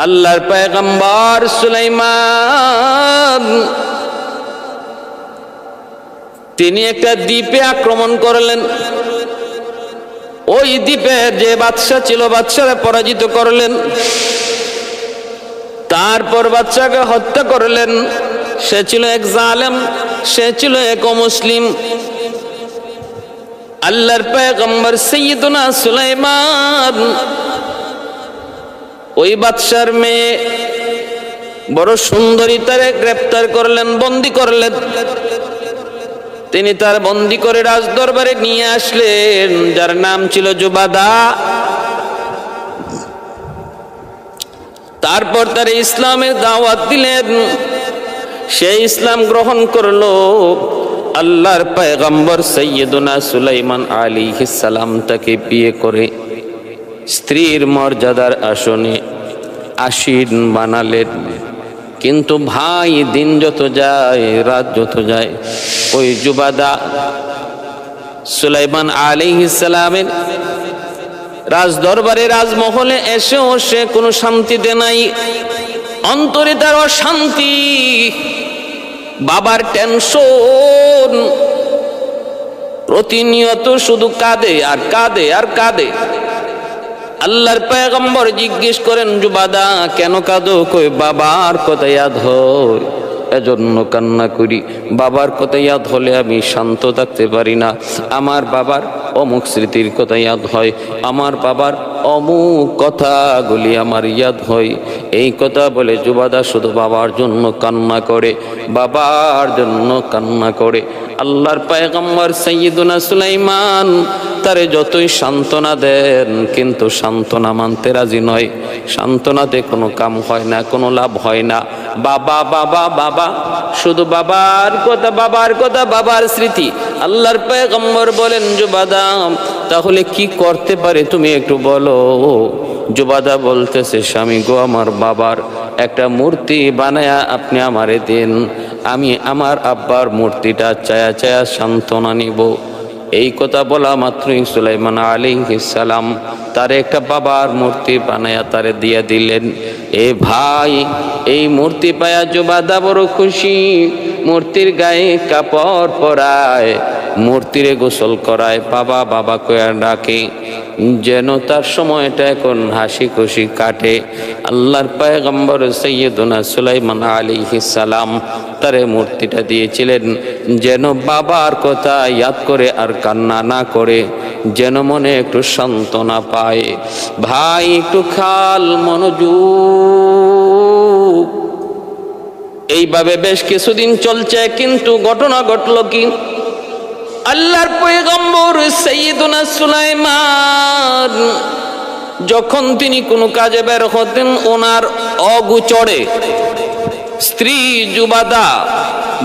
আল্লাহর পয়গম্বর সুলাইমান তিনি একটা দ্বীপে আক্রমণ করলেন। ওই দ্বীপে যে বাদশা ছিল বাদশারে পরাজিত করলেন, তারপর বাদশাকে হত্যা করলেন। সে ছিল এক জালেম, সে ছিল এক অমুসলিম। আল্লাহর পয়গম্বর সাইয়্যিদুনা সুলাইমান ওই বাদশার মেয়ে বড় সুন্দরী তারে গ্রেফতার করলেন, বন্দী করলেন। তিনি তার বন্দী করে রাজদরবারে নিয়ে আসলেন, যার নাম ছিল জুবাদা। তারপর তার ইসলামের দাওয়াত দিলেন, সে ইসলাম গ্রহণ করলো। আল্লাহর পয়গম্বর সাইয়্যিদুনা সুলাইমান আলাইহিস সালাম তাকে বিয়ে করে স্ত্রীর মর্যাদার আসনে আসীন বানালেন। কিন্তু ভাই, দিন যত যায়, রাত যত যায়, ওই জুবাদা সুলাইমান আলাইহিস সালামের রাজদরবারে রাজমহলে এসেও সে কোনো শান্তিতে নাই। অন্তরে তার অশান্তি, বাবার টেনশন, প্রতিনিয়ত শুধু কাঁদে আর কাঁদে আর কাঁদে। আল্লাহর পয়গম্বর জিজ্ঞেস করেন, জুবাদা কেন কাঁদো? কই বাবার কথা ইয়াদ হয়, এজন্য কান্না করি। বাবার কথা ইয়াদ হলে আমি শান্ত থাকতে পারি না। আমার বাবার অমুক স্মৃতির কথা ইয়াদ হয়, আমার বাবার অমুক কথাগুলি আমার ইয়াদ হয়। এই কথা বলে জুবাদা শুধু বাবার জন্য কান্না করে, বাবার জন্য কান্না করে। আল্লাহর পয়গম্বর সাইয়্যিদুনা সুলাইমান তারে যতই সান্ত্বনা দেন, কিন্তু সান্ত্বনা মানতে রাজি নয়। সান্ত্বনাতে কোনো কাম হয় না, কোনো লাভ হয় না। বাবা বাবা বাবা, শুধু বাবার কথা, বাবার কথা, বাবার স্মৃতি। আল্লাহর পয়গম্বর বলেন, জুবাদা তাহলে কি করতে পারে তুমি একটু বলো। জুবাদা বলতেছে, স্বামী গো, আমার বাবার একটা মূর্তি বানায়া আপনি আমারে দেন, আমি আমার আব্বার মূর্তিটা চায়া চায়া সান্ত্বনা নিব। এই কথা বলা মাত্রই সুলাইমান আলাইহিস সালাম তারে একটা বাবার মূর্তি বানায়া তারে দিয়ে দিলেন। এ ভাই, এই মূর্তি পায়া জুবাদা বড় খুশি। মূর্তির গায়ে কাপড় পরায়, মূর্তিরে গোসল করায়, বাবা বাবা কয়া ডাকে, যেন তার সময়টা এখন হাসি খুশি কাটে। আল্লাহর পয়গম্বর সাইয়্যিদুনা সুলাইমান আলাইহিস সালাম তারে মূর্তিটা দিয়েছিলেন যেন বাবার কথা ইয়াদ করে আর কান্না না করে, যেন মনে একটু সান্ত্বনা পায়। ভাই একটু খাল মনোযোগ। এইভাবে বেশ কিছুদিন চলছে, কিন্তু ঘটনা ঘটল কি, আল্লাহর পয়গম্বর সাইয়্যিদুনা সুলাইমান যখন তিনি কোনো কাজে বের হতেন, ওনার অগোচরে স্ত্রী জুবাদা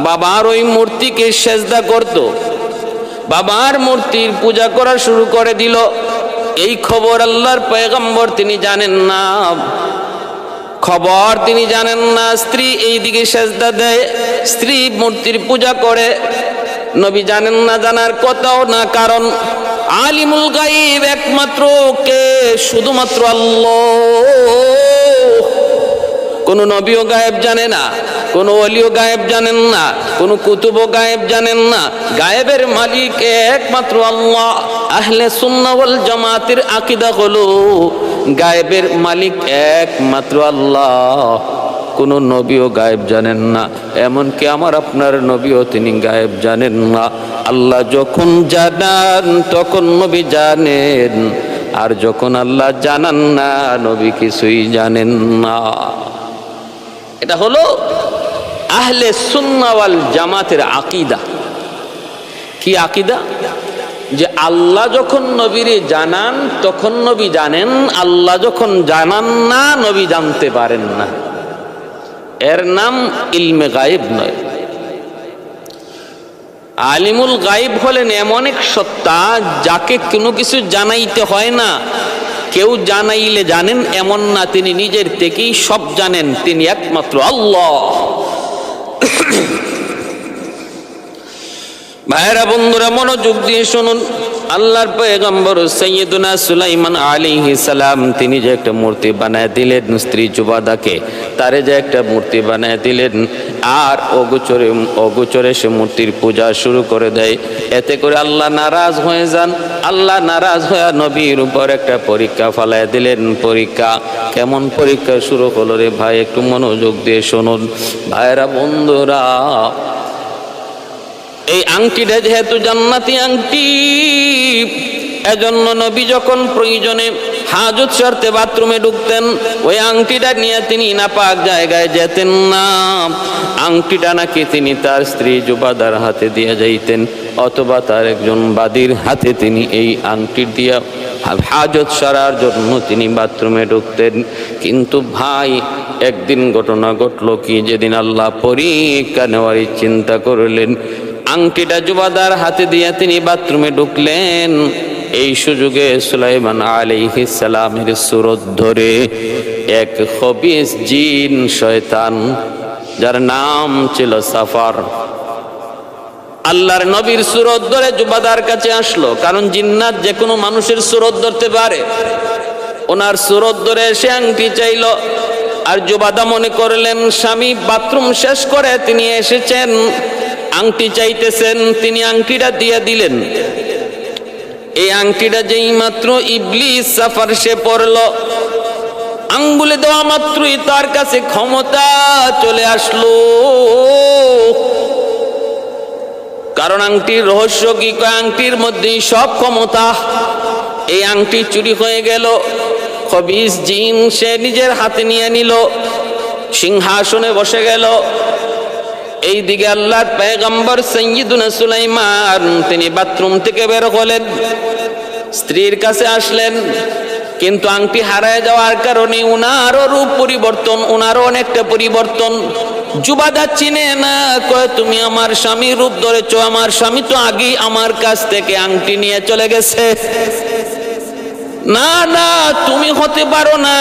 বাবার ওই মূর্তিকে সেজদা করত, বাবার মূর্তির পূজা করা শুরু করে দিল। এই খবর আল্লাহর পয়গম্বর তিনি জানেন না, খবর তিনি জানেন না। স্ত্রী এই দিকে সেজদা দেয়, স্ত্রী মূর্তির পূজা করে, নবী জানেন না, জানার কথাও না। কারণ আলিমুল গায়ব একমাত্র কে? শুধুমাত্র আল্লাহ। কোন নবীও গায়েব জানে না, কোন ওলিও গায়েব জানেন না, কোন কুতুবও গায়েব জানেন না। গায়েবের মালিক একমাত্র আল্লাহ। আহলে সুন্নাহ ওয়াল জামাতের আকীদা হলো গায়েবের মালিক একমাত্র আল্লাহ। কোন নবীও গায়েব জানেন না, এমনকি আমার আপনার নবীও তিনি গায়েব জানেন না। আল্লাহ যখন জানান তখন নবী জানেন, আর যখন আল্লাহ জানান না নবী কিছুই জানেন না। এটা হলো আহলে সুন্নাহ ওয়াল জামাতের আকীদা। কি আকীদা? যে আল্লাহ যখন নবীরে জানান তখন নবী জানেন, আল্লাহ যখন জানান না নবী জানতে পারেন না। এর নাম ইলমে গায়েব নয়। আলিমুল গায়েব হলেন এমন এক সত্তা যাকে কোনো কিছু জানাইতে হয় না। কেউ জানাইলে জানেন এমন না, তিনি নিজের থেকেই সব জানেন, তিনি একমাত্র আল্লাহ। ভাইরা বন্ধুরা মনোযোগ দিয়ে শুনুন, আল্লাহর পয়গম্বর সাইয়্যিদুনা সুলাইমান আলাইহিস সালাম তিনি যে একটা মূর্তি বানায় দিলেন স্ত্রী জুবাদাকে, তারে যে একটা মূর্তি বানায় দিলেন, আর অগোচরে সে মূর্তির পূজা শুরু করে দেয়। এতে করে আল্লাহ নারাজ হয়ে যান। আল্লাহ নারাজ হয়ে নবীর উপর একটা পরীক্ষা ফালায় দিলেন। পরীক্ষা কেমন পরীক্ষা শুরু হলো রে ভাই, একটু মনোযোগ দিয়ে শুনুন ভাইরা বন্ধুরা। এই আংটিটা যেহেতু জান্নাতি আংটি, এজন্য নবী যখন প্রয়োজনে হাজত সারতে বাথরুমে ঢুকতেন, ওই আংটিটা নিয়ে তিনি নাপাক জায়গায় যেতেন না। আংটিটা নাকি তিনি তার স্ত্রী জুবাদার হাতে দিয়ে যাইতেন, অথবা তার একজন বাদীর হাতে তিনি এই আংটি দিয়া হাজত সারার জন্য তিনি বাথরুমে ঢুকতেন। কিন্তু ভাই একদিন ঘটনা ঘটলো কি, যেদিন আল্লাহ পরীক্ষা নেওয়ার চিন্তা করলেন, আংটিটা জুবাদার হাতে দিয়ে তিনি বাথরুমে ঢুকলেন। এই সুযোগে সুলাইমান আলাইহিস সালামের সুরত ধরে এক খবিস জিন শয়তান, যার নাম ছিল সাফার, আল্লাহর নবীর সুরত ধরে জুবাদার কাছে আসলো। কারণ জিন্নাত যে কোনো মানুষের সুরত ধরতে পারে। ওনার সুরত ধরে সে আংটি চাইল। আর জুবাদা মনে করলেন স্বামী বাথরুম শেষ করে তিনি এসেছেন, আংটি চাইতেছেন, তিনি আংটিটা দিয়ে দিলেন। এই আংটিটা যেই মাত্র ইবলিস সাফার সে পড়ল, আঙ্গুলে দেওয়া মাত্রই তার কাছে ক্ষমতা চলে আসলো। কারণ আংটির রহস্য কি, আংটির মধ্যেই সব ক্ষমতা। এই আংটি চুরি হয়ে গেল। খবিস জিন সে নিজের হাতে নিয়ে নিল, সিংহাসনে বসে গেল। এইদিকে আল্লাহর পয়গম্বর সাইয়্যিদুনা সুলাইমান তিনি বাথরুম থেকে বের হলেন, স্ত্রীর কাছে আসলেন। কিন্তু আংটি হারায় যাওয়ার কারণে উনারও রূপ পরিবর্তন, উনারও অনেকটা পরিবর্তন। জুবাদা চিনে না, কয় তুমি আমার স্বামীর রূপ ধরেছ, আমার স্বামী তো আগেই আমার কাছ থেকে আংটি নিয়ে চলে গেছে। না না, তুমি হতে পারো না।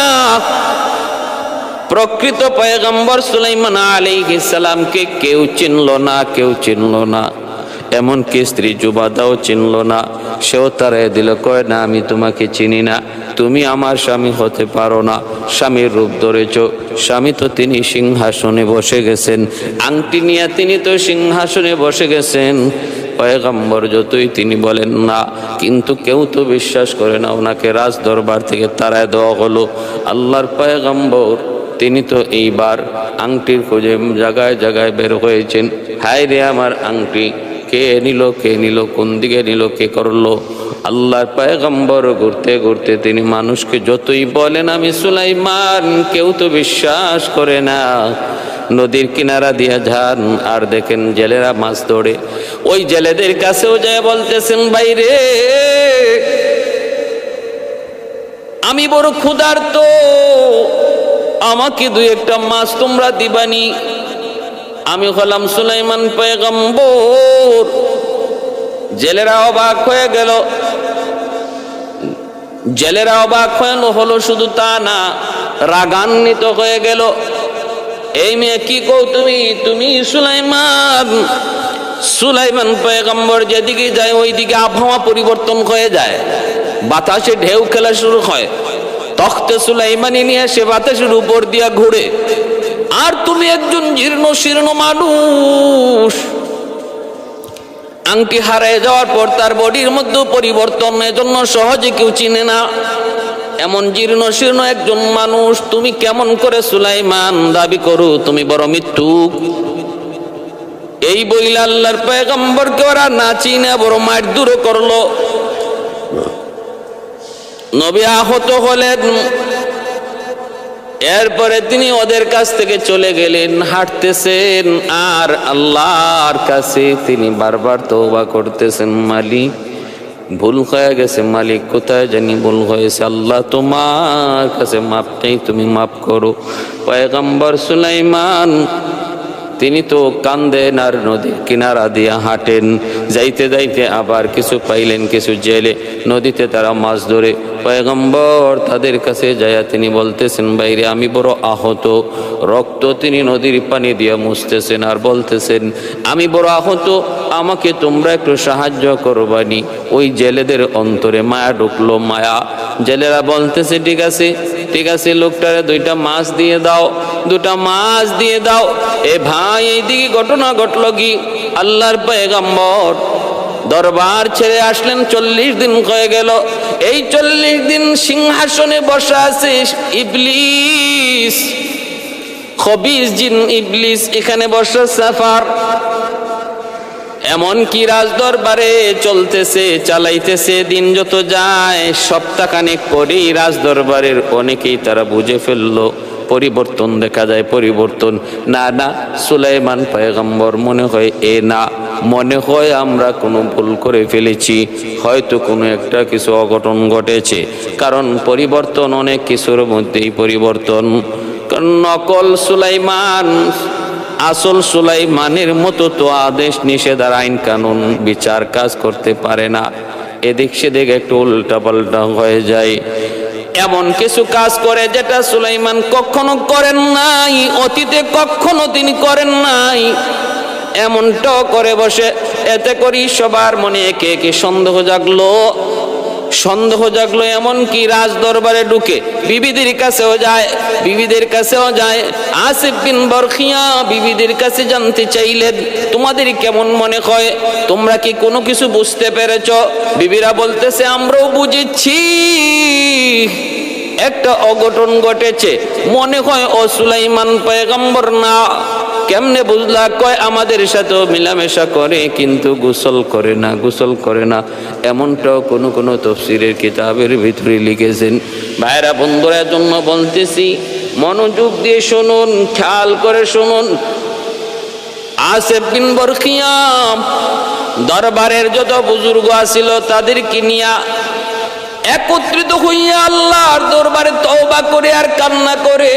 প্রকৃত পয়গম্বর সুলাইমান আলাইহিস সালামকে কেউ চিনল না, কেউ চিনল না, এমনকি স্ত্রী জুবাদাও চিনল না। সেও তারাই দিল, কয় না আমি তোমাকে চিনি না, তুমি আমার স্বামী হতে পারো না। স্বামীর রূপ ধরেছ, স্বামী তো তিনি সিংহাসনে বসে গেছেন, আংটি নিয়ে তিনি তো সিংহাসনে বসে গেছেন। পয়গম্বর যতই তিনি বলেন না, কিন্তু কেউ তো বিশ্বাস করে না। ওনাকে রাজ দরবার থেকে তাড়ায় দেওয়া হলো। আল্লাহর পয়গম্বর তিনি তো এইবার আংটির খোঁজে জায়গায় জায়গায় বের হয়েছেন। হায় রে আমার আংটি, কে নিল, কে নিল, কোন দিকে নিল, কে করলো? আল্লাহর পয়গম্বর ঘুরতে ঘুরতে তিনি মানুষকে যতই বলেন আমি সুলাইমান, কেউ তো বিশ্বাস করে না। নদীর কিনারা দিয়ে যান আর দেখেন জেলেরা মাছ ধরে। ওই জেলেদের কাছেও যায় বলতেছেন, বাইরে আমি বড় ক্ষুধার্ত, আমাকে দুই একটা মাছ তোমরা দিবানি। আমি হলাম সুলাইমান পয়গম্বর। জেলেরা অবাক হয়ে গেল। জেলেরা অবাক হলো, শুধু তা না, রাগান্বিত হয়ে গেল। এই মেয়ে কি কও তুমি, তুমি সুলাইমান? সুলাইমান পয়গম্বর যেদিকে যায় ওইদিকে আবহাওয়া পরিবর্তন হয়ে যায়, বাতাসে ঢেউ খেলা শুরু হয়। তখতে সুলাইমানি নিয়ে সে বাতাসের উপর দিয়া ঘুরে। আর তুমি একজন জীর্ণ শীর্ণ মানুষ, আংটি হারিয়ে যাওয়ার পর তার বডির মধ্যে পরিবর্তন, এজন্য সহজে কেউ চিনে না। এমন জীর্ণ শীর্ণ একজন মানুষ তুমি কেমন করে সুলাইমান দাবি করো? তুমি বড় মিথ্যুক। এই বইলা আল্লাহর পয়গম্বরকে ওরা না চিনে বড় মারধর করলো। নবী আহত হলেন। এরপরে তিনি ওদের কাছ থেকে চলে গেলেন, হাঁটতেছেন আর আল্লাহর কাছে তিনি বারবার তওবা করতেছেন, মালিক ভুল হয়ে গেছে, মালিক কোথায় জানি ভুল হয়েছে, আল্লাহ তোমার কাছে মাপ চাই, তুমি মাফ করো। পয়গম্বর সুলাইমান তিনি তো কান্দেন আর নদীর কিনারা দিয়া হাঁটেন। যাইতে যাইতে আবার কিছু পাইলেন, কিছু জেলে নদীতে তারা মাছ ধরে। পয়গম্বর তাদের কাছে যাইয়া তিনি বলতেছেন, বাইরে আমি বড় আহত, রক্ত তিনি নদীর পানি দিয়া মুছতেছেন আর বলতেছেন, আমি বড় আহত, আমাকে তোমরা একটু সাহায্য করবানি। ওই জেলেদের অন্তরে মায়া ঢুকলো, মায়া। জেলেরা বলতেছে, ঠিক আছে ঠিক আছে, লোকটারে 2টা মাছ দিয়ে দাও, 2টা মাছ দিয়ে দাও। এ ভাই, এইদিকে ঘটনা ঘটলো কি, আল্লাহর পয়গম্বর দরবার ছেড়ে আসলেন, 40 দিন হয়ে গেল। এই 40 দিন সিংহাসনে বসা আছে ইবলিস, খবিস জিন ইবলিস, এখানে বসা সাফার। এমনকি রাজ দরবারে চলতেছে, চালাইতেছে। দিন যত যায়, সপ্তাহখানেক পরেই রাজ দরবারের অনেকেই তারা বুঝে ফেললো, পরিবর্তন দেখা যায়, পরিবর্তন। না না, সুলাইমান পয়গম্বর মনে হয় না, মনে হয় আমরা কোনো ভুল করে ফেলেছি, হয়তো কোনো একটা কিছু অঘটন ঘটেছে। কারণ পরিবর্তন অনেক কিছুর মধ্যেই পরিবর্তন। কারণ নকল সুলাইমান আসল সুলাইমানের মতো তো আদেশ নিষেধ আর আইন কানুন বিচার কাজ করতে পারে না। এদিক সেদিক একটু উল্টা পাল্টা হয়ে যায়। এমন কিছু কাজ করে যেটা সুলাইমান কখনো করেন নাই, অতীতে কখনো তিনি করেন নাই, এমনটাও করে বসে। এতে করি সবার মনে একে একে সন্দেহ জাগলো, সন্দেহ জাগলো। এমনকি রাজ দরবারে ঢুকে বিবিদের কাছেও যায়, বিবিদের কাছেও যায়। আসিফ বিন বরখিয়া বিবিদের কাছে জানতে চাইলেন, তোমাদের কেমন মনে হয়, তোমরা কি কোনো কিছু বুঝতে পেরেছ? বিবিরা বলতেছে, আমরাও বুঝেছি, একটা অঘটন ঘটেছে, মনে হয় ও সুলাইমান পয়গম্বর না। কেমনে বুঝলা? কয় আমাদের সাথেও মিলামেশা করে, কিন্তু গোসল করে না, গোসল করে না। এমনটাও কোনো কোনো তফসিরের কিতাবের ভিতরে লিখেছেন। ভাইরা বন্ধুরা, জন্য বলতেছি, মনোযোগ দিয়ে শুনুন, খেয়াল করে শুনুন। আসিফ বিন বরখিয়া দরবারের যত বুজুর্গ আছিল তাদেরকে নিয়া একত্রিত হইয়া আল্লাহর দরবারে তওবা করে আর কান্না করে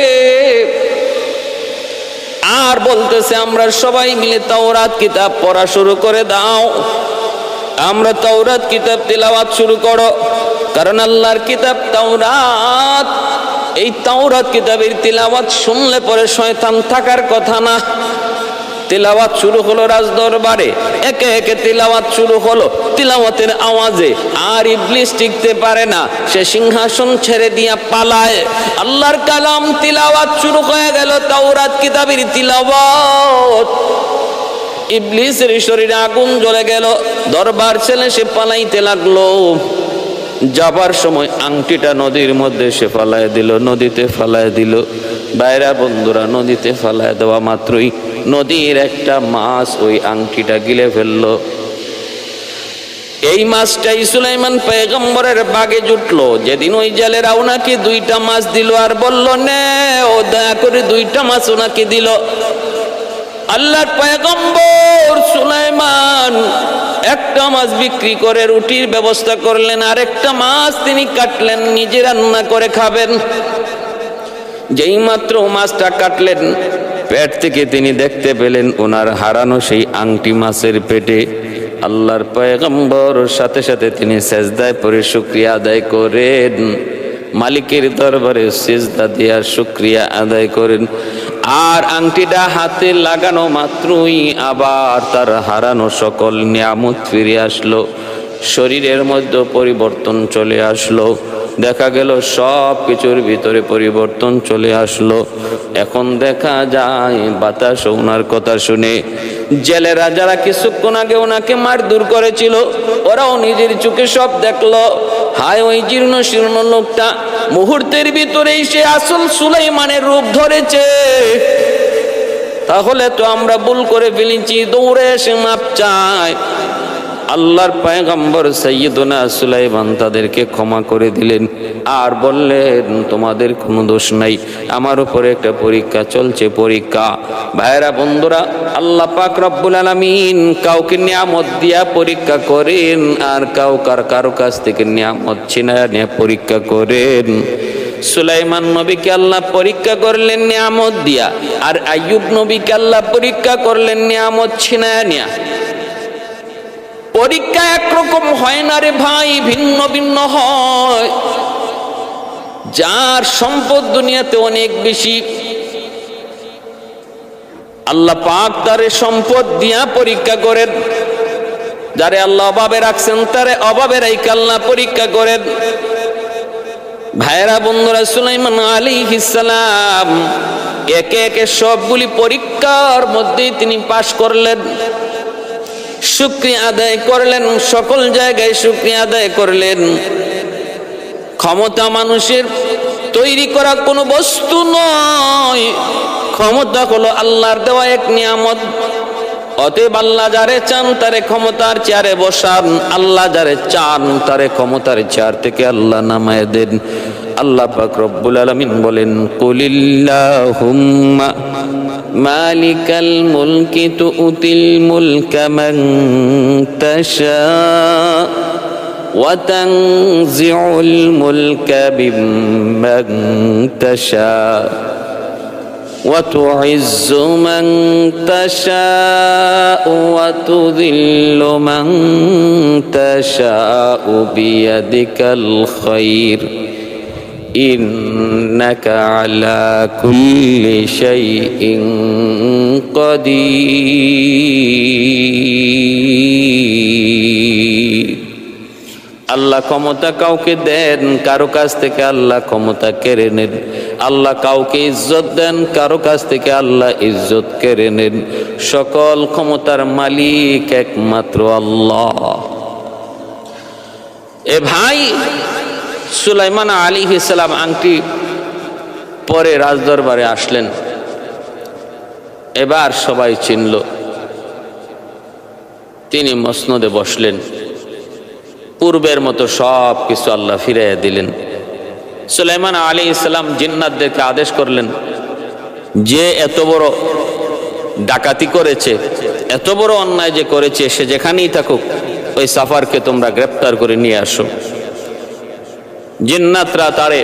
আর বলতেছে, আমরা সবাই মিলে তাওরাত কিতাব পড়া শুরু করে দাও, আমরা তাওরাত কিতাব তিলাওয়াত শুরু করো। কারণ আল্লাহর কিতাব তাওরাত, এই তাওরাত কিতাবের তিলাওয়াত শুনলে পরে শয়তান থাকার কথা না। তিলাওয়াত শুরু হলো রাজ দরবারে, একে একে তিলাওয়াত শুরু হলো। তিলাওয়াতের আওয়াজে আর ইবলিস টিকতে পারে না, সে সিংহাসন ছেড়ে দিয়া পালায়। আল্লাহর কালাম তিলাওয়াত শুরু হয়ে গেল, তাওরাত কিতাবের তিলাওয়াত। ইবলিসের শরীরে আগুন জ্বলে গেল, দরবার ছেলে সে পালাইতে লাগলো। যাবার সময় আংটিটা নদীর মধ্যে সে ফালায় দিল, নদীতে ফালায় দিল। বাইরা বন্ধুরা, নদীতে ফালায় দেওয়া মাত্রই নদীর একটা মাছ ওই আংটিটা গিলে ফেললো। এই মাছটাই সুলাইমান পয়গম্বরের বাগে জুটলো। যেদিন ওই জেলেরা ওনাকে 2টা মাছ দিল আর বলল, নে ও দয়া করে 2টা মাছ ওনাকে দিল। আল্লাহর পয়গম্বর সুলাইমান একটা মাছ বিক্রি করে রুটির ব্যবস্থা করলেন, আর একটা মাছ তিনি কাটলেন, নিজে রান্না করে খাবেন। যেই মাত্র মাছটা কাটলেন, পেট থেকে তিনি দেখতে পেলেন ওনার হারানো সেই আংটি মাছের পেটে। আল্লাহর পয়গম্বর সাথে সাথে তিনি সেজদায় পড়ে শুকরিয়া আদায় করেন, মালিকের দরবারে সিজদা দিয়া শুকরিয়া আদায় করেন। আর আংটিটা হাতে লাগানো মাত্রই আবার তার হারানো সকল নিয়ামত ফিরে আসলো, শরীরের মধ্যে পরিবর্তন চলে আসলো। দেখা গেল সব কিছুর ভিতরে পরিবর্তন চলে আসলো। এখন দেখা যায় বাতাস ওনার কথা শুনে জেলেরা যারা কিছুক্ষণ আগে ওনাকে মারধর করেছিল, ওরাও নিজের চোখে সব দেখলো। হায়, ওই জীর্ণ শীর্ণ লোকটা মুহূর্তের ভিতরেই সে আসল সুলাইমানের রূপ ধরেছে। তাহলে তো আমরা ভুল করে ফেলেছি, দৌড়ে এসে মাপ চায়। আল্লাহর পয়গম্বর সাইয়্যিদুনা সুলাইমান তাদেরকে ক্ষমা করে দিলেন আর বললেন, তোমাদের কোনো দোষ নাই, আমার উপরে একটা পরীক্ষা চলছে, পরীক্ষা। ভাইরা বন্ধুরা, আল্লাহ পাক রব্বুল আলামিন কাউকে নিয়ামত দিয়া পরীক্ষা করেন আর কারো কাছ থেকে নিয়ামত ছিনায়া নিয়ে পরীক্ষা করেন। সুলাইমান নবীকে আল্লাহ পরীক্ষা করলেন নিয়ামত দিয়া, আর আইয়ুব নবীকে আল্লাহ পরীক্ষা করলেন নিয়ামত ছিনায়া নিয়া। পরীক্ষা একরকম হয় না রে ভাই, ভিন্ন ভিন্ন হয়। যার সম্পদ দুনিয়াতে অনেক বেশি, আল্লাহ পাক তারে সম্পদ দিয়া পরীক্ষা করেন। যারে আল্লাহ অভাবে রাখছেন তারে অভাবে রাইখা আল্লাহ পরীক্ষা করেন। ভাইরা বন্ধুরা, সুলাইমান আলাইহিস সালাম একে একে সবগুলি পরীক্ষার মধ্যেই তিনি পাশ করলেন। শুকরিয়া আদায় করলেন, সকল জায়গায় শুকরিয়া আদায় করলেন। ক্ষমতা মানুষের তৈরি করা কোনো বস্তু নয়, ক্ষমতা হলো আল্লাহর দেওয়া এক নিয়ামত। অতএব আল্লাহ যারে চান তারে ক্ষমতার চেয়ারে বসান, আল্লাহ যারে চান তারে ক্ষমতার চেয়ার থেকে আল্লাহ নামায় দেন। আল্লাহ পাক রব্বুল আলামিন বলেন, কুলিল্লাহুম্মা মালিকাল মুলকি তুতিল মুলকা মান তাশা ওয়া তানজিউল মুলকা বিমান তাশা وتعز من تشاء وتذل من تشاء بيدك الخير إنك على كل شيء قدير। আল্লাহ ক্ষমতা কাউকে দেন, কারো কাছ থেকে আল্লাহ ক্ষমতা কেড়ে নেন। আল্লাহ কাউকে ইজ্জত দেন, কারো কাছ থেকে আল্লাহ ইজ্জত কেড়ে নেন। সকল ক্ষমতার মালিক একমাত্র আল্লাহ। এ ভাই, সুলাইমান আলাইহিস সালাম আংটি পরে রাজদরবারে আসলেন। এবার সবাই চিনল। তিনি মসনদে বসলেন। পূর্বের মতো সব কিছু আল্লাহ ফিরাইয়া দিলেন। সুলাইমান আলাইহিস সালাম জিন্নাতদেরকে আদেশ করলেন, যে এত বড় ডাকাতি করেছে, এত বড় অন্যায় যে করেছে, সে যেখানেই থাকুক ওই সাফারকে তোমরা গ্রেপ্তার করে নিয়ে আসো। জিন্নাতরা তারে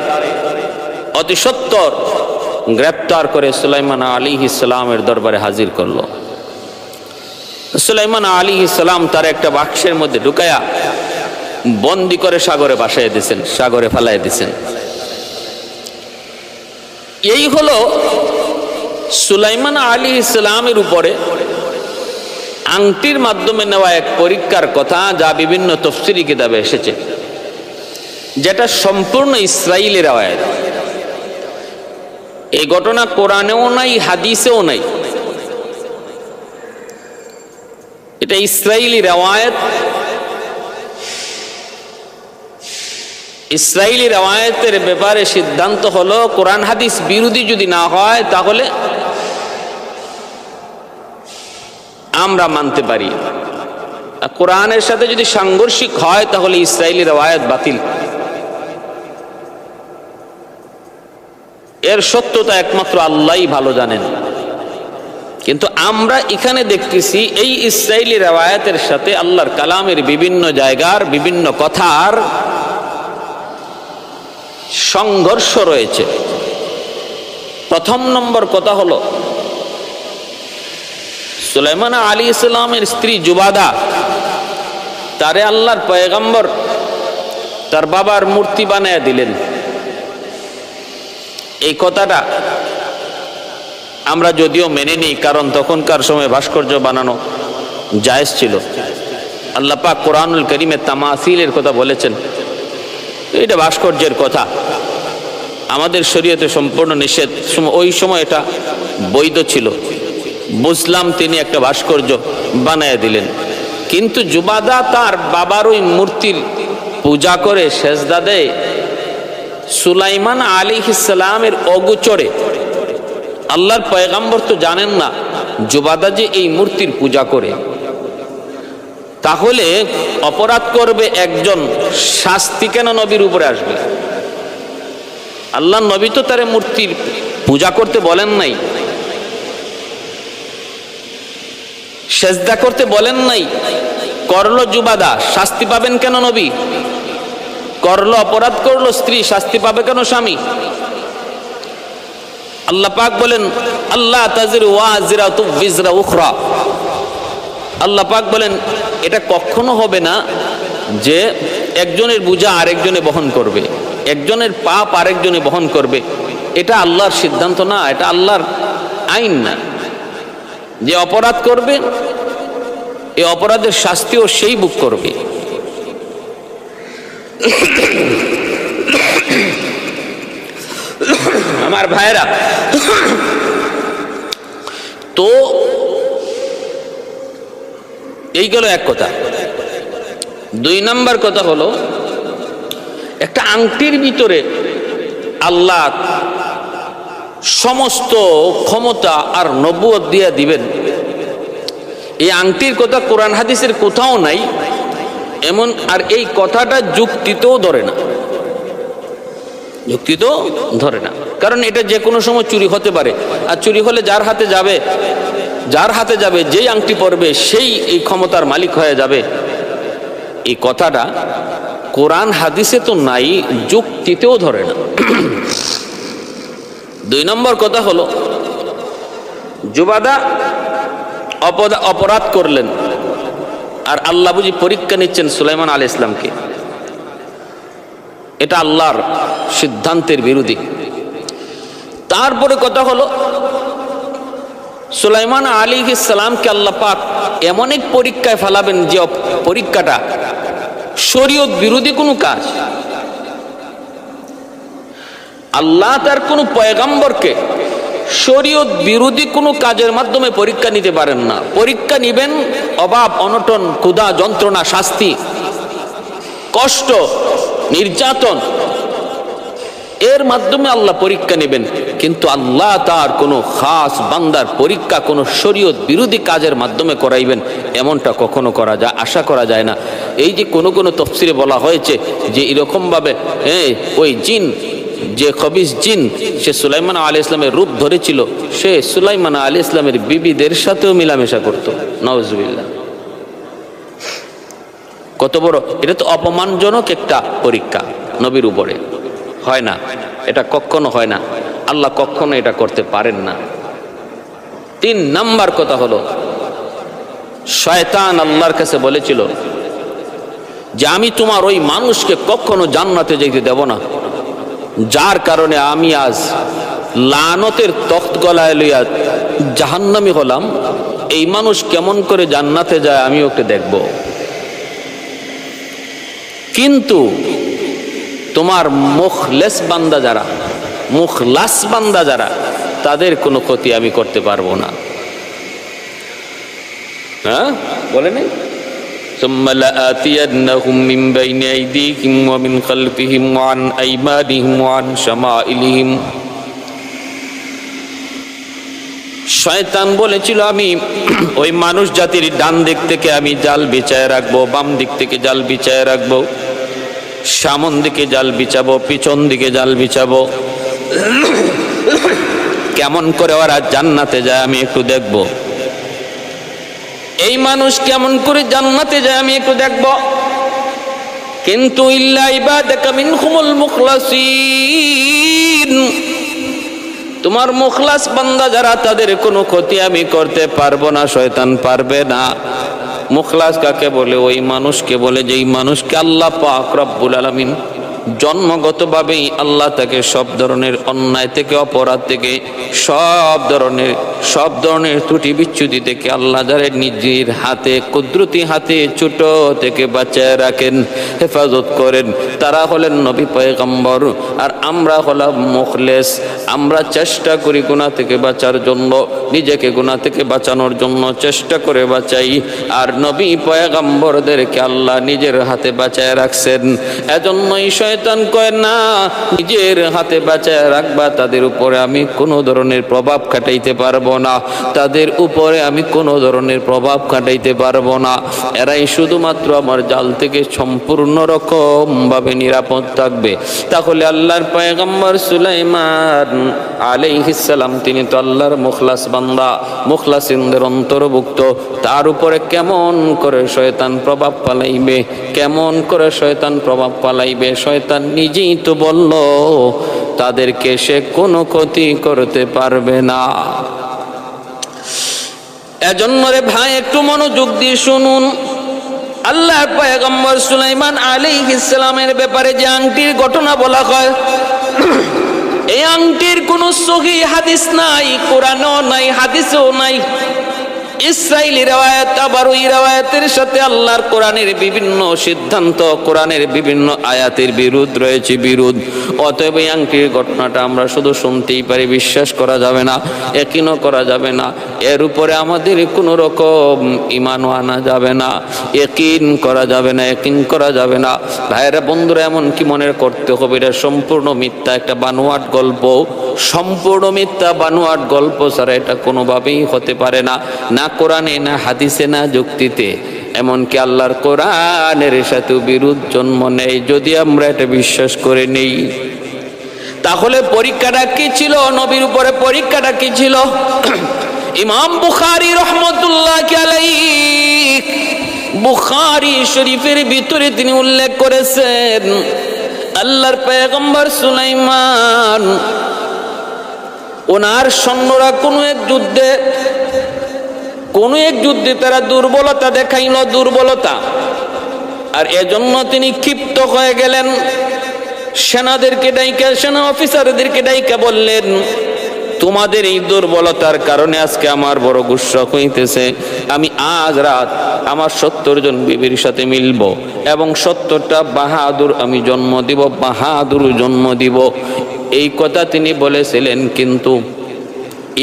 অতি সত্বর গ্রেপ্তার করে সুলাইমান আলাইহিস সালামের দরবারে হাজির করলো। সুলাইমান আলাইহিস সালাম তার একটা বাক্সের মধ্যে ঢুকায়া বন্দি করে সাগরে ভাসাইয়া দিয়েছেন, সাগরে ফেলাইয়া দিয়েছেন। এই হলো সুলাইমান আলাইহিস সালামের উপরে আংটির মাধ্যমে নেওয়া এক পরীক্ষার কথা, যা বিভিন্ন তাফসীরি কিতাবে এসেছে, যেটা সম্পূর্ণ ইসরাইলি রওয়ায়াত। এই ঘটনা কোরআনেও নাই, হাদিসেও নাই। এটা ইসরাইলি রওয়ায়াত। ইসরাইলি রওয়ায়াতের ব্যাপারে সিদ্ধান্ত হলো, কোরআন হাদিস বিরোধী যদি না হয় তাহলে আমরা মানতে পারি, কোরআনের সাথে যদি সাংঘর্ষিক হয় তাহলে ইসরাইলি রওয়ায়াত বাতিল। এর সত্যতা একমাত্র আল্লাহই ভালো জানেন। কিন্তু আমরা এখানে দেখতেছি এই ইসরাইলি রওয়ায়াতের সাথে আল্লাহর কালামের বিভিন্ন জায়গার বিভিন্ন কথার সংঘর্ষ রয়েছে। প্রথম নম্বর কথা হলো, সুলাইমান আলাইহিস সালামের স্ত্রী জুবাদা, তারে আল্লাহর পয়গম্বর তার বাবার মূর্তি বানায় দিলেন। এই কথাটা আমরা যদিও মেনে নিই, কারণ তখনকার সময় ভাস্কর্য বানানো জায়েজ ছিল। আল্লাহ পাক কোরআনুল কারীমে তামাসিলের কথা বলেছেন, এটা ভাস্কর্যের কথা। আমাদের শরীয়তে সম্পূর্ণ নিষেধ। ওই সময় এটা বৈধ ছিল। বুঝলাম তিনি একটা ভাস্কর্য বানায় দিলেন, কিন্তু জুবাদা তার বাবার ওই মূর্তির পূজা করে সেজদা দেয় সুলাইমান আলাইহিস সালামের অগোচরে। আল্লাহর পয়গম্বর তো জানেন না জুবাদা যে এই মূর্তির পূজা করে। তাহলে অপরাধ করবে একজন, শাস্তি কেন নবীর উপরে আসবে? আল্লাহ নবী তো তার মূর্তির পূজা করতে বলেন নাই, সেজদা করতে বলেন নাই। করলো জুবাদা, শাস্তি পাবেন কেন নবী? করলো, অপরাধ করলো স্ত্রী, শাস্তি পাবে কেন স্বামী? আল্লাহ পাক বলেন আল্লাহ তাজিরু ওয়াজিরাতু বিজরা উখরা। আল্লাহ পাক বলেন এটা কখনো হবে না যে একজনের বোঝা আরেকজনে বহন করবে, একজনের পাপ আরেকজনে বহন করবে। এটা আল্লাহর সিদ্ধান্ত না, এটা আল্লাহর আইন না। যে অপরাধ করবে এই অপরাধের শাস্তিও সেই ভোগ করবে। আমার ভাইরা, তো এই গেল এক কথা। 2 নাম্বার কথা হলো, একটা আংটির ভিতরে আল্লাহ সমস্ত ক্ষমতা আর নবুয়ত দিয়ে দিবেন। এই আংটির কথা কোরআন হাদিসের কোথাও নাই এমন, আর এই কথাটা যুক্তিতেও ধরে না, যুক্তিতেও ধরে না। কারণ এটা যে কোনো সময় চুরি হতে পারে, আর চুরি হলে যার হাতে যাবে যেই আংটি পরবে সেই এই ক্ষমতার মালিক হয়ে যাবে। এই কথাটা কোরআন হাদিসে তো নাই, যুক্তিতেও ধরে না। 2 নম্বর কথা হলো, জুবাদা অপরাধ করলেন, আর আল্লাহ বুঝি পরীক্ষা নিচ্ছেন সুলাইমান আলাইহিস সালামকে। এটা আল্লাহর সিদ্ধান্তের বিরোধী। তারপরে কথা হলো, সুলাইমান আলাইহিস সালামকে আল্লাহ পাক এমন এক পরীক্ষায় ফেলাবেন যে পরীক্ষাটা শরীয়ত বিরোধী কোনো কাজ। আল্লাহ তার কোনো পয়গম্বরকে শরীয়ত বিরোধী কোনো কাজের মাধ্যমে পরীক্ষা নিতে পারেন না। পরীক্ষা নিবেন অভাব, অনটন, ক্ষুধা, যন্ত্রণা, শাস্তি, কষ্ট, নির্যাতন, এর মাধ্যমে আল্লাহ পরীক্ষা নেবেন। কিন্তু আল্লাহ তার কোনো খাস বান্দার পরীক্ষা কোনো শরীয়ত বিরোধী কাজের মাধ্যমে করাইবেন এমনটা কখনো আশা করা যায় না। এই যে কোনো তফসিরে বলা হয়েছে যে এরকমভাবে ওই জিন, যে খবিস জিন, সে সুলাইমান আলাইহিস সালামের রূপ ধরেছিল, সে সুলাইমান আলাইহিস সালামের বিবিদের সাথেও মিলামেশা করত। নাউজুবিল্লাহ। কত বড়! এটা তো অপমানজনক একটা পরীক্ষা নবীর উপরে। হয় না, এটা কখনো হয় না, আল্লাহ কখনো এটা করতে পারেন না। 3 নাম্বার কথা হলো, শয়তান আল্লাহর কাছে বলেছিল যে আমি তোমার ওই মানুষকে কখনো জান্নাতে যেতে দেব না, যার কারণে আমি আজ লানতের তখ্ত গলায় লইয়া জাহান্নামী হলাম। এই মানুষ কেমন করে জান্নাতে যায় আমি ওকে দেখব। কিন্তু তোমার মুখলাস বান্দা যারা তাদের কোনো ক্ষতি আমি করতে পারবো না। হ্যাঁ, বলে নেই ثم لآتينهم من بين أيديهم ومن خلفهم وعن أيمانهم وعن شمائلهم। শয়তান বলেছিল আমি ওই মানুষ জাতির ডান দিক থেকে আমি জাল বিছায় রাখবো, বাম দিক থেকে জাল বিছায় রাখবো, সামন দিকে জাল বিছাবো, পিছন দিকে জাল বিছাবো। কেমন করে ওরা জান্নাতে যায় আমি একটু দেখব। এই মানুষ কেমন করে জান্নাতে যায় আমি একটু দেখব। কিন্তু ইল্লা ইবাদাকা মিনহুমুল মুখলাসিন, তোমার মুখলাস বান্দা যারা তাদের কোনো ক্ষতি আমি করতে পারবো না, শয়তান পারবে না। মুখলাস কাকে বলে? ওই মানুষকে বলে যেই মানুষকে আল্লাহ পাক রব্বুল আলামিন জন্মগতভাবেই আল্লাহ তাকে সব ধরনের অন্যায় থেকে, অপরাধ থেকে, সব ধরনের ত্রুটি বিচ্যুতি থেকে আল্লাহ যারা নিজের হাতে, কুদরতি হাতে ছোট থেকে বাঁচায় রাখেন, হেফাজত করেন, তারা হলেন নবী পয়গম্বর। আর আমরা হলাম মুখলেস। আমরা চেষ্টা করি গুনাহ থেকে বাঁচার জন্য, নিজেকে গুনাহ থেকে বাঁচানোর জন্য চেষ্টা করে বাঁচাই। আর নবী পয়গম্বরদেরকে আল্লাহ নিজের হাতে বাঁচায় রাখছেন। এজন্যই শয়তান কয় না, নিজের হাতে বাঁচায় রাখবা, তাদের উপরে আমি কোনো ধরনের প্রভাব খাটাইতে পারবো না, তাদের উপরে আমি কোনো ধরনের প্রভাব খাটাইতে পারবো না, এরাই শুধুমাত্র আমার জাল থেকে সম্পূর্ণ রকম ভাবে নিরাপদ থাকবে। তাহলে আল্লাহর পয়গম্বর সুলাইমান আলাইহিস সালাম তিনি তো আল্লাহর মুখলাস বান্দা, মুখলাসিনদের অন্তর্ভুক্ত, তার উপরে কেমন করে শয়তান প্রভাব পালাইবে, কেমন করে শয়তান প্রভাব পালাইবে? শয়তান নিজেই তো বলল তাদেরকে সে কোনো ক্ষতি করতে পারবে না। এজন্য রে ভাই একটু মনোযোগ দিয়ে শুনুন, আল্লাহর পয়গম্বর সুলাইমান আলাইহিস সালামের ব্যাপারে যে আংটির ঘটনা বলা হয়, এই আংটির কোনো সহিহ হাদিস নাই, কোরআনও নাই, হাদিসও নাই। ইসরাইলি রিওয়ায়াত, আবার ওই রিওয়ায়াতের সাথে আল্লাহর কোরআনের বিভিন্ন সিদ্ধান্ত, কোরআনের বিভিন্ন আয়াতের বিরোধ রয়েছে, বিরোধ। অতএব এই আংটির ঘটনাটা আমরা শুধু শুনতেই পারি, বিশ্বাস করা যাবে না, ইয়াকিনও করা যাবে না, এর উপরে আমাদের কোনো রকম ঈমানও আনা যাবে না, ইয়াকিন করা যাবে না, ইয়াকিন করা যাবে না। ভাইয়েরা বন্ধুরা, এমন কি মনে করতে হবে এটা সম্পূর্ণ মিথ্যা, একটা বানোয়াট গল্প, সম্পূর্ণ মিথ্যা বানোয়াট গল্প ছাড়া এটা কোনোভাবেই হতে পারে না, না কোরআনে, না হাদিসে, না যুক্তিতে, এমনকি আল্লাহর কোরআনের সাথে বিরোধ জন্ম নেয়। যদি আমরা এটা বিশ্বাস করে নেই, তাহলে পরীক্ষাটা কি ছিল? নবীর উপরে পরীক্ষাটা কি ছিল? ইমাম বুখারী রাহমাতুল্লাহ আলাইহি বুখারী শরীফের ভিতরে তিনি উল্লেখ করেছেন, আল্লাহর পয়গম্বর সুলাইমান ওনার সৈন্যরা কোনো এক যুদ্ধে তারা দুর্বলতা দেখাইল, দুর্বলতা, আর এজন্য তিনি ক্ষিপ্ত হয়ে গেলেন। সেনাদেরকে ডাইকা, সেনা অফিসারদেরকে ডাইকা বললেন, তোমাদের এই দুর্বলতার কারণে আজকে আমার বড় গুসা হইতেছে, আমি আজ রাত আমার 70 জন বিবির সাথে মিলব এবং 70টা বাহাদুর আমি জন্ম দিব, বাহাদুর জন্ম দিব। এই কথা তিনি বলেছিলেন, কিন্তু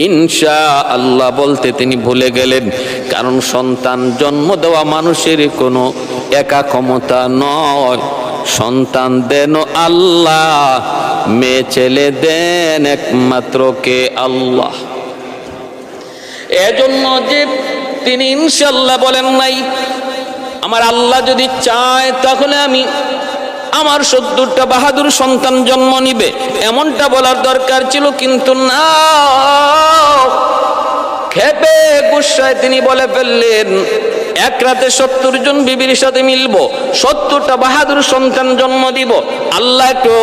ইনশাআল্লাহ বলতে তিনি ভুলে গেলেন, কারণ সন্তান জন্ম দেওয়া মানুষের কোনো একা ক্ষমতা নয়, সন্তান দেন আল্লাহ, মেয়ে ছেলে দেন একমাত্র কে? আল্লাহ। এজন্য যে তিনি ইনশাআল্লাহ বলেন নাই, আমার আল্লাহ যদি চায় তাহলে আমি আমার 70টা বাহাদুর সন্তান জন্ম নিবে, এমনটা বলার দরকার ছিল, কিন্তু না, ক্ষেপে গুসায় তিনি বলে ফেললেন, এক রাতে 70 জন বিবির সাথে মিলবো, 70টা বাহাদুর সন্তান জন্ম দিব। আল্লাহ একটু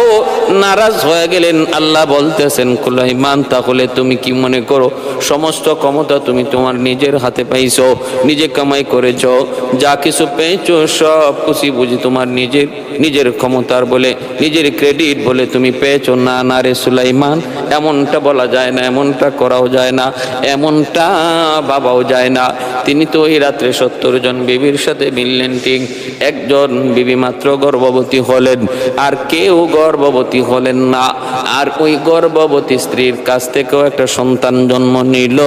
নারাজ হয়ে গেলেন। আল্লাহ বলতেছেন, সুলাইমান তাহলে তুমি কি মনে করো সমস্ত ক্ষমতা তুমি তোমার নিজের হাতে পাইছো, নিজে কামাই করেছো, যা কিছু পেয়েছো সব খুশি বুঝি তোমার নিজের ক্ষমতার বলে, নিজের ক্রেডিট বলে তুমি পেয়েছো? না না রে সুলাইমান, এমনটা বলা যায় না, এমনটা করাও যায় না, এমনটা ভাবাও যায় না। তিনি তো এই রাত্রে 70 জন বিবির সাথে মিললেন, ঠিক একজন বিবি মাত্র গর্ভবতী হলেন, আর কেউ গর্ভবতী হলেন না। আর ওই গর্ভবতী স্ত্রীর কাছ থেকেও একটা সন্তান জন্ম নিল,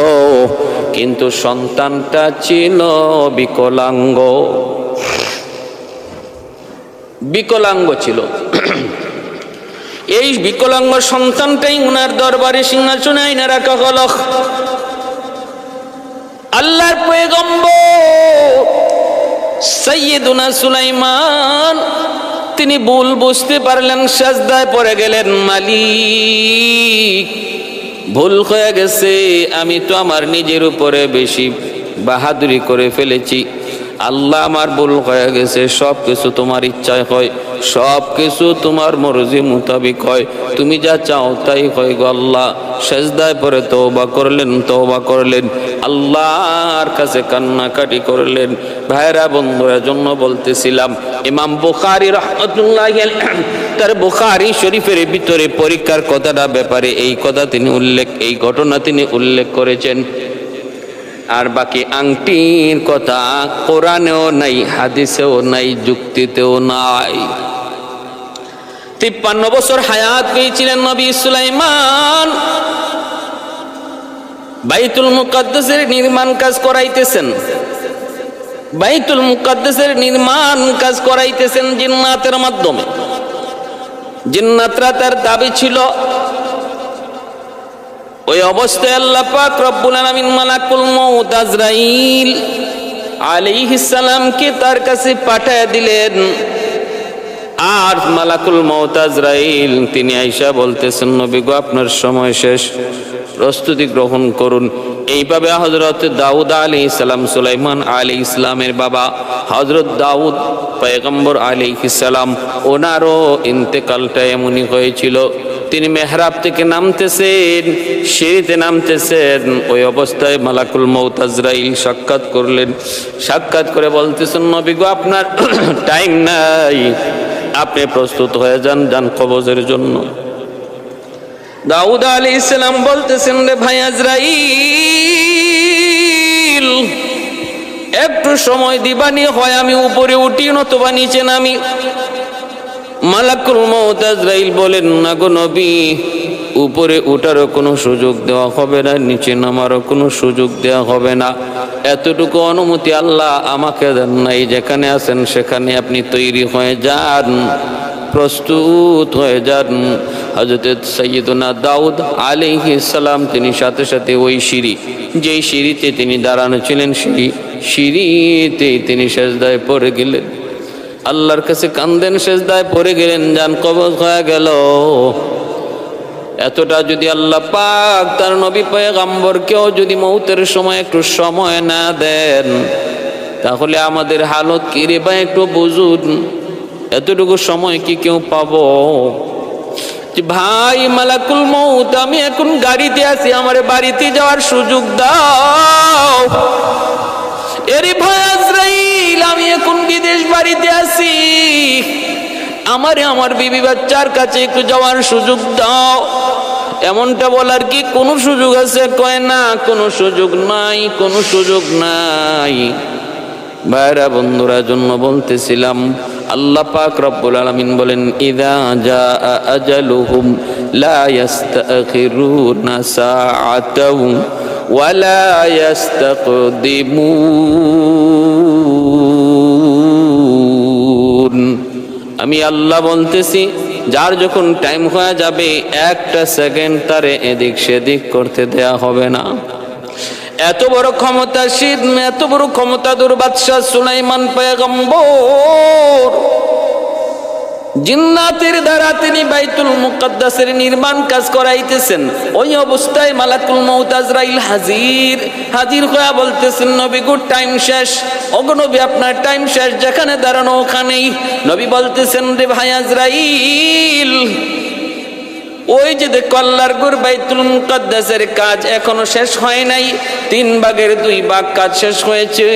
কিন্তু সন্তানটা ছিল বিকলাঙ্গ, বিকলাঙ্গ ছিল। এই বিকলাঙ্গ সন্তানটাই উনার দরবারে সিংহাসনে আইনা রাখা হলো। আল্লাহর পয়গম্বর সাইয়্যিদুনা সুলাইমান তিনি ভুল বুঝতে পারলেন, সাজদায় পড়ে গেলেন, মালিক ভুল হয়ে গেছে, আমি তো আমার নিজের উপরে বেশি বাহাদুরি করে ফেলেছি, আল্লাহ আমার ভুল হয়ে গেছে, সব কিছু তোমার ইচ্ছায় হয়, সব কিছু তোমার মর্জি মোতাবিক হয়, তুমি যা চাও তাই হয় গো আল্লাহ। সেজদায় পরে তওবা করলেন, আল্লাহর কাছে কান্নাকাটি করলেন। ভাইরা বন্ধুরা, জন্য বলতেছিলাম, ইমাম বুখারী রাহমাতুল্লাহি আলাইহি তার বুখারী শরীফের ভিতরে পরীক্ষার কথাটা ব্যাপারে এই ঘটনা তিনি উল্লেখ করেছেন। আর বাকি আংটির কথা কোরআনেও নাই, হাদিসেও নাই, যুক্তিতেও নাই। 53 বছর হায়াত পেয়েছিলেন নবী সুলাইমান। বাইতুল মুকাদ্দাসের নির্মাণ কাজ করাইতেছেন, বাইতুল মুকাদ্দাসের নির্মাণ কাজ করাইতেছেন জিন্নাতের মাধ্যমে। জিন্নাতরা তার দাবি ছিল। ওই অবস্থায় আল্লাহ পাক রব্বুল আলামিন মালাকুল মউত আজরাইল আলাইহিস সালামকে তার কাছে পাঠিয়ে দিলেন। আর মালাকুল মউত আজরাইল তিনি আয়েশা বলতেছেন, নবী গো আপনার সময় শেষ, প্রস্তুতি গ্রহণ করুন। এইভাবে হযরত দাউদ আলাইহিস সালাম, সুলাইমান আলাইহিস সালামের বাবা হযরত দাউদ পয়গম্বর আলাইহিস সালাম, ওনারও ইন্তেকালটা এমনই হয়েছিল। তিনি মেহরাব থেকে নামতেছেন, সিঁড়িতে নামতেছেন, ওই অবস্থায় মালাকুল মউত আজরাইল সাক্ষাৎ করলেন। সাক্ষাৎ করে বলতেছেন, নবী গো আপনার টাইম নাই, আপনি প্রস্তুত হয়ে যান, যান কবজের জন্য। দাউদ আলাইহিস সালাম বলতেছেন, রে ভাই আজরাইল, একটু সময় দিবানি, হয় আমি উপরে উঠি নতুবা নিচে নামি। মালাকুল মউত আজরাইল বলেন, না গো নবী, উপরে উঠারও কোনো সুযোগ দেওয়া হবে না, নিচে নামারও কোনো সুযোগ দেওয়া হবে না। এতটুকু অনুমতি আল্লাহ আমাকে দেন নাই। যেখানে আছেন সেখানে আপনি তৈরি হয়ে যান, প্রস্তুত হয়ে যান। হযরত সাইয়্যিদুনা দাউদ আলাইহিস সালাম তিনি সাথে সাথে ওই সিঁড়ি, যেই সিঁড়িতে তিনি দাঁড়ানো ছিলেন, সেই সিঁড়িতেই তিনি সেজদায় পড়ে গেলেন। আল্লাহর কাছে কান্দেন, সেজদায় পড়ে গেলেন, জান কবজ হয়ে গেল। এতটা যদি আল্লাহ পাক তার নবী পয়গম্বরকেও যদি মৌতের সময় একটু সময় না দেন, তাহলে আমাদের হালত কি রে ভাই, একটু বুঝুন। এতটুকু সময় কি কেউ পাবো? যে ভাই মালাকুল মউত, আমি এখন গাড়িতে আছি, আমার বাড়িতে যাওয়ার সুযোগ দাও। এরে ভাই আজরাইল, আমি এখন বিদেশ বাড়িতে আছি, আমার বিবি বাচ্চার কাছে একটু যাওয়ার সুযোগ দাও। এমনটা বলার কি কোনো সুযোগ আছে? কয় না, কোনো সুযোগ নাই, কোনো সুযোগ নাই। ভাইরা বন্ধুরা, জন্য বলতেছিলাম, আল্লাহ পাক রব্বুল আলামিন বলেন, ইযা জাআ আজালুহুম লা ইস্তাখিরুনা সাআতাও ওয়া লা ইস্তাকদিমুন। আমি আল্লাহ বলতেছি, যার যখন টাইম হয়ে যাবে, একটা সেকেন্ড তারে এদিক সেদিক করতে দেয়া হবে না। এত বড় ক্ষমতাশীল, এত বড় ক্ষমতাধর বাদশাহ সুলাইমান পয়গম্বর, জিন্নাতের দ্বারা তিনি বাইতুল মুকাদ্দাসের নির্মাণ কাজ করাইতেছেন। ওই অবস্থায় মালাকুল মউত আজরাইল হাজির হয়ে বলতেছেন, নবী গো টাইম শেষ। ওগো নবী, আপনার টাইম শেষ, যেখানে দাঁড়ানো ওখানেই। নবী বলতেছেন, রে ভাই আজরাইল, ওই যে দেখো আল্লাহর ঘর বাইতুল মুকাদ্দাসের কাজ এখনো শেষ হয় নাই। 3 ভাগের 2 ভাগ কাজ শেষ হয়েছে,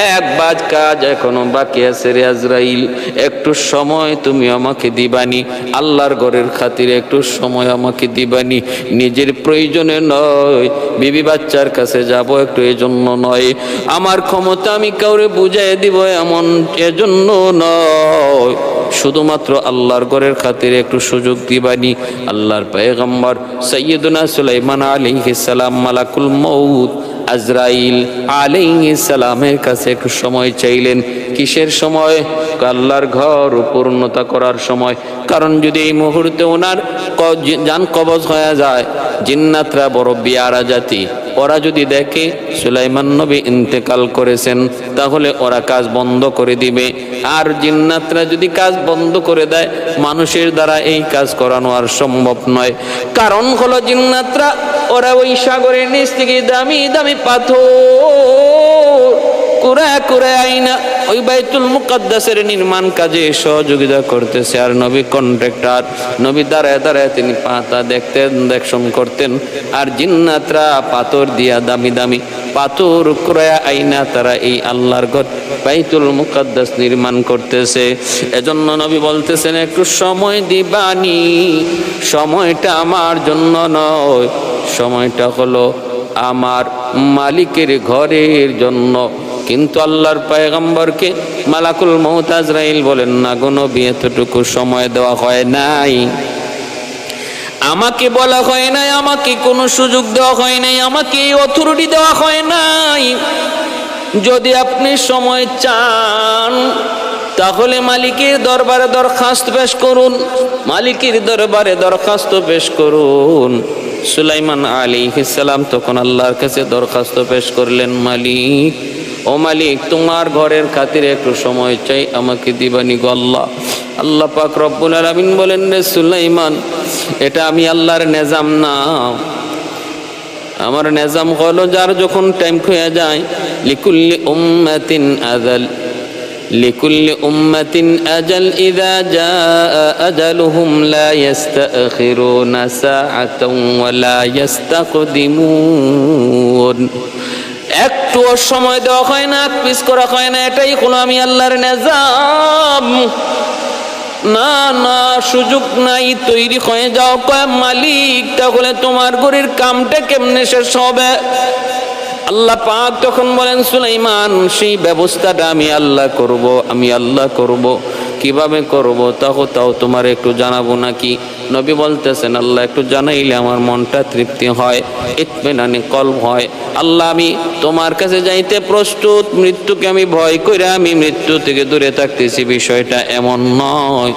1 ভাগ কাজ এখনো বাকি আছে। রে আজরাইল, একটু সময় তুমি আমাকে দিবানি, আল্লাহর ঘরের খাতিরে একটু সময় আমাকে দিবানি। নিজের প্রয়োজনে নয়, বিবি বাচ্চার কাছে যাব একটু, এজন্য নয়। আমার ক্ষমতা আমি কাউরে বুঝাই দিব এমন এজন্য নয়, শুধুমাত্র আল্লাহর ঘরের খাতিরে একটু সুযোগ দিবানি। আল্লাহর পয়গম্বর সাইয়্যিদুনা সুলাইমান আলাইহিস সালাম মালাকুল মউত আজরাইল আলাইহিস সালামের কাছে একটু সময় চাইলেন। কিসের সময়? আল্লাহর ঘর পূর্ণতা করার সময়। কারণ যদি এই মুহূর্তে ওনার জান কবজ হয়ে যায়, জিন্নাতরা বড় বিয়ারা জাতি, ওরা যদি দেখে সুলাইমান নবী ইন্তেকাল করেছেন, তাহলে ওরা কাজ বন্ধ করে দিবে। আর জিন্নাতরা যদি কাজ বন্ধ করে দেয়, মানুষের দ্বারা এই কাজ করানো আর সম্ভব নয়। কারণ হলো জিন্নাতরা ওরা ওই সাগরের নিচ থেকে দামি দামি পাথর কুড়ায় আইনা ওই বাইতুল মুকাদ্দাসের নির্মাণ কাজে সহযোগিতা করতেছে। আর নবী কন্ট্রাক্টর, নবী দাঁড়ায় দাঁড়ায় তিনি পাতা দেখশন করতেন। আর জিন্নাতরা পাথর দিয়া দামি দামি পাথর কুড়ায় আইনা তারা এই আল্লাহর ঘর বাইতুল মুকাদ্দাস নির্মাণ করতেছে। এজন্য নবী বলতেছেন, একটু সময় দিবানি। সময়টা আমার জন্য নয়, সময়টা হলো আমার মালিকের ঘরের জন্য। কিন্তু আল্লাহর পয়গম্বরকে মালাকুল মউত আজরাইল বলেন, না গো নবী, এতটুকু সময় দেওয়া হয় নাই, আমাকে বলা হয় নাই, আমাকে কোনো সুযোগ দেওয়া হয় নাই, আমাকে এই অথরিটি দেওয়া হয় নাই। যদি আপনি সময় চান তাহলে মালিকের দরবারে দরখাস্ত পেশ করুন, মালিকের দরবারে দরখাস্ত পেশ করুন। সুলাইমান আলাইহিস সালাম তখন আল্লাহর কাছে দরখাস্ত পেশ করলেন, মালিক, ও মালিক, তোমার ঘরের খাতিরে একটু সময় চাই, আমাকে দিবানি গো আল্লাহ। আল্লাহ পাক রব্বুল আলামিন বলেন, রে সুলাইমান, এটা আমি আল্লাহর নিজাম না। আমার নিজাম হলো যার যখন টাইম হয়ে যায়, লিকুল্লি উম্মাতিন আজাল, লিকুল্লি উম্মাতিন আজাল, ইযা জাআ আজালুহুম লা ইস্তাখিরুনা সাআতান ওয়া লা ইস্তাকদিমুন। একটু সময় দেওয়া হয় না, পিস করা হয় না, এটাই হলো আমি আল্লাহর নিজাম। না না, সুযোগ নাই, তৈরি হয়ে যাও। কয় মালিক, তাহলে তোমার ঘরের কামটা কেমনে শেষ হবে? আল্লাহ পাক তখন বলেন, সুলাইমান, সেই ব্যবস্থাটা আমি আল্লাহ করব, আমি আল্লাহ করব। কিভাবে করব তাও তোমার একটু জানাবো নাকি? নবী বলতেছেন, আল্লাহ একটু জানাইলে আমার মনটা তৃপ্তি হয়, ইতমিনানি কলব হয়। আল্লাহ, আমি তোমার কাছে যাইতে প্রস্তুত, মৃত্যুকে আমি ভয় করে আমি মৃত্যু থেকে দূরে থাকতেছি, বিষয়টা এমন নয়।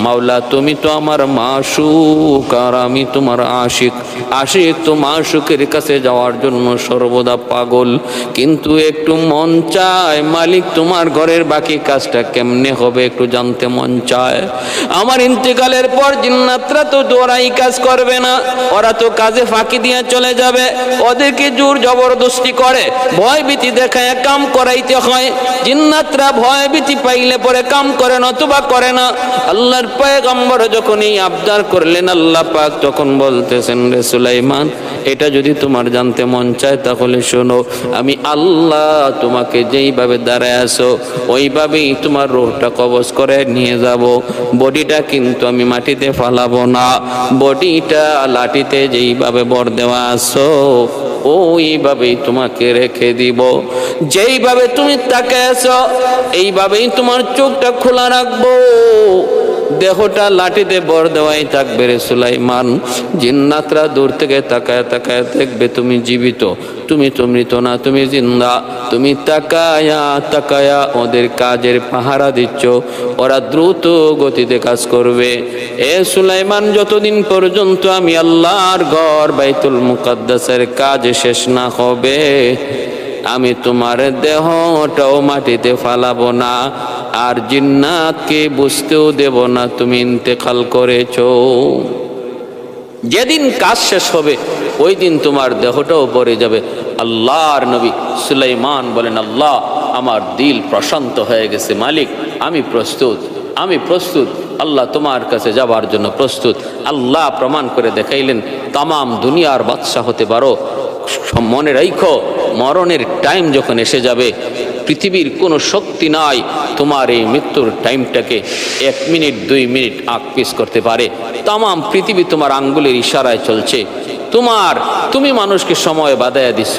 মাওলা, তুমি তো আমার মাশুক আর আমি তোমার আশিক। আশিক তো মাশুকের কাছে যাওয়ার জন্য সর্বদা পাগল, কিন্তু একটু মন চায়, মালিক, তোমার ঘরের বাকি কাজটা কেমনে হবে একটু জানতে মন চায়। আমার ইন্তেকালের পর জিন্নাতরা তো ওরাই কাজ করবে না, ওরা তো কাজে ফাঁকি দিয়ে চলে যাবে। ওদেরকে জোর জবরদস্তি করে, ভয় ভীতি দেখায় কাম করাইতে হয়। জিন্নাতরা ভয় ভীতি পাইলে পরে কাম করে, নতুবা করে না। আল্লাহর পয়গম্বর যখন এই আবদার করলেন, আল্লাহ পাক তখন বলতেছেন, রে সুলাইমান, এটা যদি তোমার জানতে মন চায় তাহলে শোনো, আমি আল্লাহ তোমাকে যেইভাবে দাঁড়ায় আসো ওইভাবেই তোমার রূহটা কবজ করে নিয়ে যাব। বডিটা কিন্তু আমি মাটিতে ফালাবো না, বডিটা লাঠিতে যেইভাবে বর দেওয়া আসো ওইভাবেই তোমাকে রেখে দিব। যেইভাবে তুমি তাকায় আছো এইভাবেই তোমার চোখটা খোলা রাখবো, দেহটা লাঠিতে বর দেওয়াই থাকবে। রে সুলাইমান, জিন্নাতরা দূর থেকে তাকায় তাকায় দেখবে তুমি জীবিত, তুমি তো মৃত না, তুমি জিন্দা। তুমি তাকায়া তাকায়া ওদের কাজের পাহারা দিচ্ছ, ওরা দ্রুত গতিতে কাজ করবে। এ সুলাইমান, যতদিন পর্যন্ত আমি আল্লাহর ঘর বাইতুল মুকাদ্দাসের কাজ শেষ না হবে, আমি তোমার দেহটাও মাটিতে ফালাবো না, আর জিন্নাতকে বুঝতেও দেব না তুমি ইন্তেকাল করেছো। যেদিন কাজ শেষ হবে ওই দিন তোমার দেহটাও পড়ে যাবে। আল্লাহর নবী সুলাইমান বলেন, আল্লাহ, আমার দিল প্রশান্ত হয়ে গেছে, মালিক, আমি প্রস্তুত, আমি প্রস্তুত, আল্লাহ তোমার কাছে যাবার জন্য প্রস্তুত। আল্লাহ প্রমাণ করে দেখাইলেন, তামাম দুনিয়ার বাদশা হতে পারো, মনে রাখো, মরণের টাইম যখন এসে যাবে, পৃথিবীর কোনো শক্তি নাই তোমার এই মৃত্যুর টাইমটাকে 1 মিনিট 2 মিনিট আগ-পিছ করতে পারে। তামাম পৃথিবী তোমার আঙ্গুলের ইশারায় চলছে। তুমি মানুষকে সময় বাঁধাইয়া দিচ্ছ,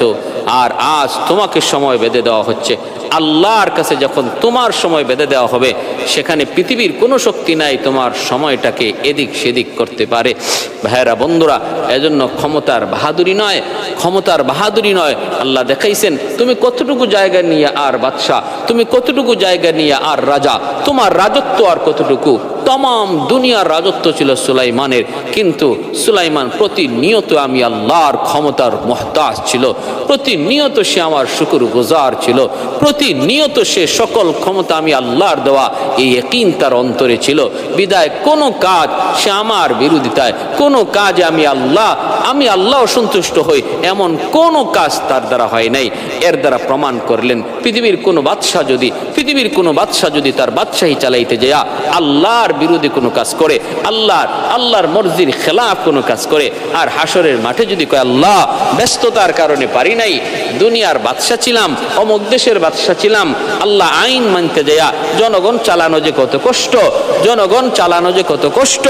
আর আজ তোমাকে সময় বেঁধে দেওয়া হচ্ছে। আল্লাহর কাছে যখন তোমার সময় বেঁধে দেওয়া হবে, সেখানে পৃথিবীর কোনো শক্তি নাই তোমার সময়টাকে এদিক সেদিক করতে পারে। ভাইরা বন্ধুরা, এজন্য ক্ষমতার বাহাদুরি নয়, ক্ষমতার বাহাদুরি নয়। আল্লাহ দেখাইছেন তুমি কতটুকু জায়গা নিয়ে আর বাদশা, তুমি কতটুকু জায়গা নিয়ে আর রাজা, তোমার রাজত্ব আর কতটুকু। तमाम दुनियार राजत्व छिलो सुलाइमानेर, किन्तु सुलाइमान प्रतिनियत आमी आल्लाहर क्षमतार मोहताज छिलो, प्रतिनियत से आमार शुक्रगुजार छिलो, प्रतिनियत से सकल क्षमता आमी आल्लाहर देवा এই ইয়াকিন তার অন্তরে ছিল। বিদায় কোনো কাজ সে আমার বিরোধিতায়, কোনো কাজে আমি আল্লাহ অসন্তুষ্ট হই এমন কোনো কাজ তার দ্বারা হয় নাই। এর দ্বারা প্রমাণ করলেন পৃথিবীর কোনো বাদশা যদি তার বাদশাহী চালাইতে যায় আল্লাহর বিরোধী কোনো কাজ করে, আল্লাহর মর্জির খেলাফ কোনো কাজ করে, আর হাসরের মাঠে যদি কয় আল্লাহ ব্যস্ততার কারণে পারি নাই, দুনিয়ার বাদশা ছিলাম, অমুক দেশের বাদশা ছিলাম, আল্লাহ আইন মানতে যায় জনগণ চালানো যে কত কষ্ট,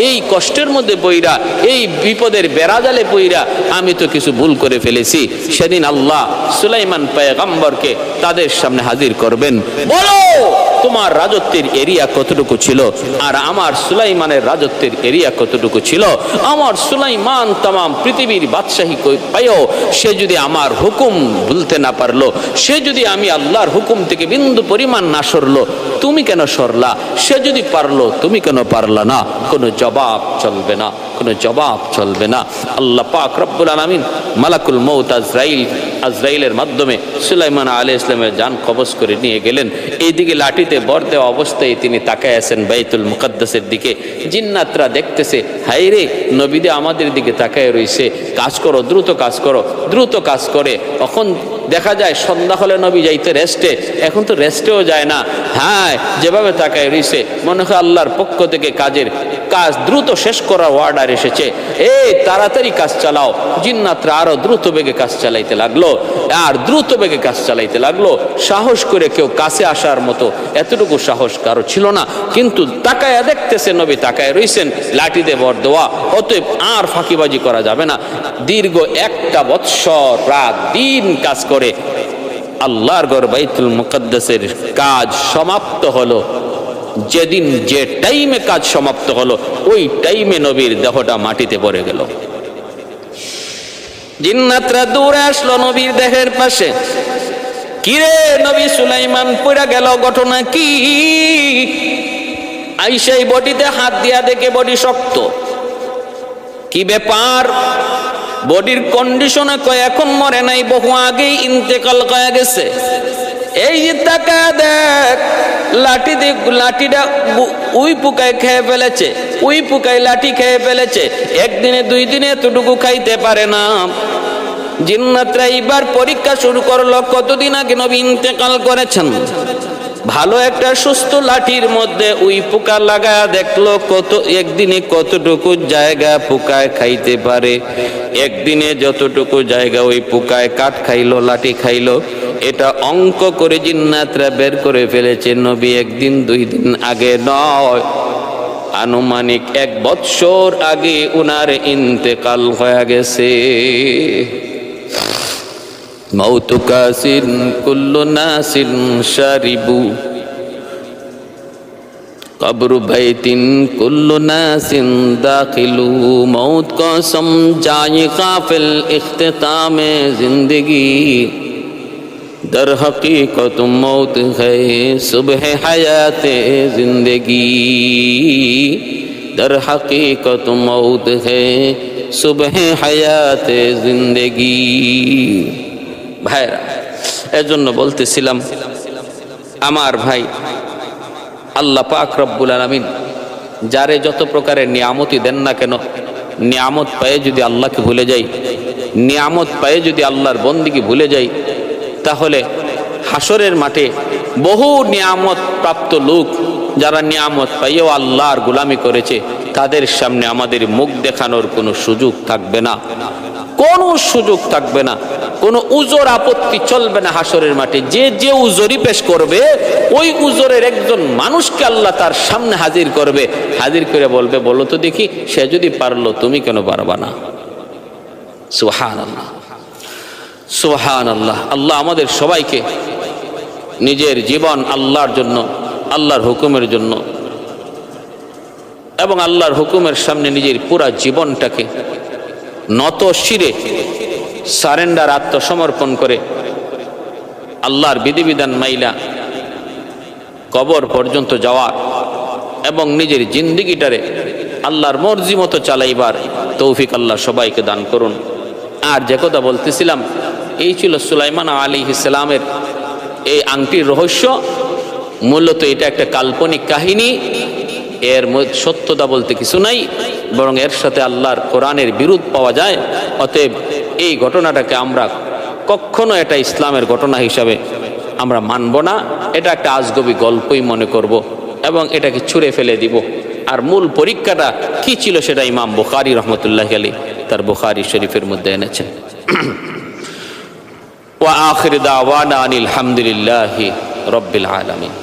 এই কষ্টের মধ্যে পইরা, এই বিপদের বেড়াজালে পইরা আমি তো কিছু ভুল করে ফেলেছি। সেদিন আল্লাহ সুলাইমান পয়গম্বরকে তাদের সামনে হাজির করবেন। বলো তোমার রাজত্বের এরিয়া কতটুকু ছিল আর আমার সুলাইমানের রাজত্বের এরিয়া কতটুকু ছিল। আমার সুলাইমান তামাম পৃথিবীর বাদশাহী পাইও সে যদি আমার হুকুম ভুলতে না পারলো, সে যদি আমি আল্লাহর হুকুম থেকে বিন্দু পরিমাণ না সরলো, তুমি কেন সরলা? সে যদি পারলো তুমি কেন পারলা না? কোনো জবাব চলবে না, কোনো জবাব চলবে না। আল্লাহ পাক রব্বুল আলামিন মালাকুল মউত আজরাইলের মাধ্যমে সুলাইমান আলাইহিস সালামের জান কবজ করে নিয়ে গেলেন। এইদিকে লাঠিতে বর দেওয়া অবস্থায় তিনি তাকায় আছেন বাইতুল মুকাদ্দাসের দিকে। জিন্নাতরা দেখতেছে, হায় রে, নবীদে আমাদের দিকে তাকায় রইছে, কাজ করো, দ্রুত কাজ করো। দ্রুত কাজ করে তখন দেখা যায় সন্ধ্যা হলে নবী যাইতে রেস্টে, এখন তো রেস্টেও যায় না। হ্যাঁ, যেভাবে তাকায় রইছে মনে হয় আল্লাহর পক্ষ থেকে কাজ দ্রুত শেষ করার অর্ডার এসেছে। এই তাড়াতাড়ি কাজ চালাও। জিন্নাতরা আরো দ্রুত বেগে কাজ চালাইতে লাগলো, আর দ্রুত বেগে কাজ চালাইতে লাগলো। সাহস করে কেউ কাছে আসার মতো এতটুকু সাহস কারো ছিল না। কিন্তু তাকায়া দেখতেছে নবী তাকায় রইছেন, লাঠিতে বর দেওয়া, অতএব আর ফাঁকিবাজি করা যাবে না। দীর্ঘ 1 বৎসর রাত দিন কাজ করে আল্লাহর ঘর বাইতুল মুকাদ্দাসের কাজ সমাপ্ত হলো। যেদিন যে টাইমে কাজ সমাপ্ত হলো ওই টাইমে নবীর দেহটা মাটিতে পড়ে গেল। জিন্নাতরা দৌড়ে আসলো নবীর দেহের পাশে। কিরে নবী সুলাইমান পড়ে গেল, ঘটনা কি? আইসাই বডিতে হাত দিয়া দেখে বডি শক্ত। কি ব্যাপার? বডির কন্ডিশনে কয় এখন মরে নাই, বহু আগেই ইন্তেকাল কয়া গেছে। এই যে টাকা দেখ, লাঠিটা উই পোকায় খেয়ে ফেলেছে, উই পোকায় লাঠি খেয়ে ফেলেছে। একদিনে 2 দিনে এতটুকু খাইতে পারে না। জিন্নাতরা এইবার পরীক্ষা শুরু করলো, কতদিন আগে নবী ইন্তেকাল করেছেন। ভালো একটা সুস্থ লাঠির মধ্যে উই পোকা লাগায়া দেখলো একদিনে কতটুকু জায়গা পোকায় খাইতে পারে। একদিনে যতটুকু জায়গা ওই পোকায় কাঠ খাইলো, লাঠি খাইলো, এটা অঙ্ক করে জিন্নাতরা বের করে ফেলেছে। নবী 1 দিন 2 দিন আগে নয়, আনুমানিক 1 বৎসর আগে উনার ইন্তেকাল হয়ে গেছে। মৌতু কাসিন কুল্লু নাসিন শারিবু, কবর বাইতিন কুল্লু নাসিন দাখিলু। মৌত को समझाए काफिल इख्तितामे जिंदगी, दर हकीकत मौत है सुबह हयाते जिंदगी, दर हकीकत मौत है सुबह हयाते जिंदगी। ভাইরা, এজন্য বলতেছিলাম আমার ভাই, আল্লাহ পাক রব্বুল আলামিন যারে যত প্রকারের নিয়ামতই দেন না কেন, নিয়ামত পায়ে যদি আল্লাহকে ভুলে যাই, নিয়ামত পায়ে যদি আল্লাহর বন্দিকে ভুলে যাই, তাহলে হাসরের মাঠে বহু নিয়ামত প্রাপ্ত লোক যারা নিয়ামত পাইয়েও আল্লাহর গোলামি করেছে, তাদের সামনে আমাদের মুখ দেখানোর কোনো সুযোগ থাকবে না, কোনো সুযোগ থাকবে না, কোনো উজর আপত্তি চলবে না। হাসরের মাঠে যে উজরি পেশ করবে, ওই উজরের একজন মানুষকে আল্লাহ তার সামনে হাজির করবে। হাজির করে বলবে, বলো তো দেখি, সে যদি পারলো তুমি কেন পারবা না? সুবহানাল্লাহ, সুবহানাল্লাহ। আল্লাহ আমাদের সবাইকে নিজের জীবন আল্লাহর জন্য, আল্লাহর হুকুমের জন্য এবং আল্লাহর হুকুমের সামনে নিজের পুরা জীবনটাকে নত শিরে সারেন্ডার, আত্মসমর্পণ করে আল্লাহর বিধিবিধান মাইলা কবর পর্যন্ত যাওয়ার এবং নিজের জিন্দিগিটারে আল্লাহর মর্জি মতো চালাইবার তৌফিক আল্লাহ সবাইকে দান করুন। আর যে কথা বলতেছিলাম, এই ছিল সুলাইমান আলাইহিস সালামের এই আংটির রহস্য। মূলত এটা একটা কাল্পনিক কাহিনী, এর সত্যতা বলতে কিছু নাই, বরং এর সাথে আল্লাহর কোরআনের বিরোধ পাওয়া যায়। অতএব এই ঘটনাটাকে আমরা কখনো এটা ইসলামের ঘটনা হিসাবে আমরা মানব না। এটা একটা আজগবি গল্পই মনে করব এবং এটাকে ছুঁড়ে ফেলে দিব। আর মূল পরীক্ষাটা কি ছিল সেটা ইমাম বুখারী রহমতুল্লাহি আলাইহি তার বুখারী শরীফের মধ্যে এনেছেন। ওয়া আখির দাওয়ানা আনিল হামদুলিল্লাহি রাব্বিল আলামিন।